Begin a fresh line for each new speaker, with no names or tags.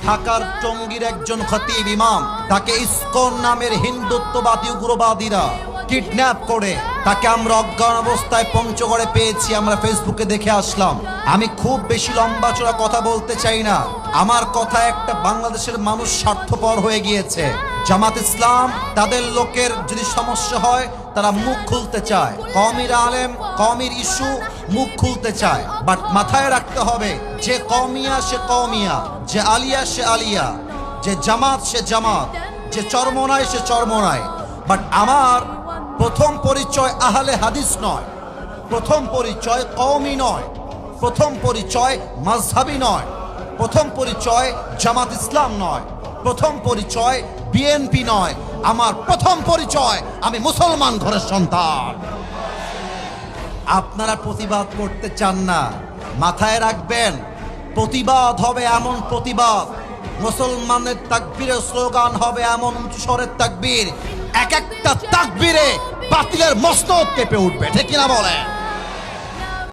ঢাকার টঙ্গীর একজন খতিব ইমাম, তাকে ইসকন নামের হিন্দুত্ববাদী উগ্রবাদীরা কিডন্যাপ করে তাকে আমরা অজ্ঞান অবস্থায় পঞ্চগড়ে পেয়েছি। আমরা ফেসবুকে দেখে আসলাম। আমি খুব বেশি লম্বা চড়া কথা বলতে চাই না। আমার কথা একটা, বাংলাদেশের মানুষ স্বার্থপর হয়ে গিয়েছে। জামাত ইসলাম তাদের লোকের যদি সমস্যা হয় তারা মুখ খুলতে চায়, কওমির আলেম কওমির ইস্যু মুখ খুলতে চায়। বাট মাথায় রাখতে হবে, যে কওমিয়া সে কওমিয়া, যে আলিয়া সে আলিয়া, যে জামাত সে জামাত, যে চরমনায় সে চরমনায়। বাট আমার প্রথম পরিচয় আহলে হাদিস নয়, প্রথম পরিচয় কওমি নয়, প্রথম পরিচয় মাযহাবী নয়, প্রথম পরিচয় জামাত ইসলাম নয়, প্রথম পরিচয় বিএনপি নয়। আমার প্রথম পরিচয়, আমি মুসলমান ঘরের সন্তান। আপনারা প্রতিবাদ করতে চান না, মাথায় রাখবেন, প্রতিবাদ হবে এমন প্রতিবাদ, মুসলমানের তাকবীরের স্লোগান হবে এমন উচ্চস্বরের তাকবীর, এক একটা তাকবীরে বাতিলের মস্তক কেঁপে উঠবে। ঠিক কিনা বলেন?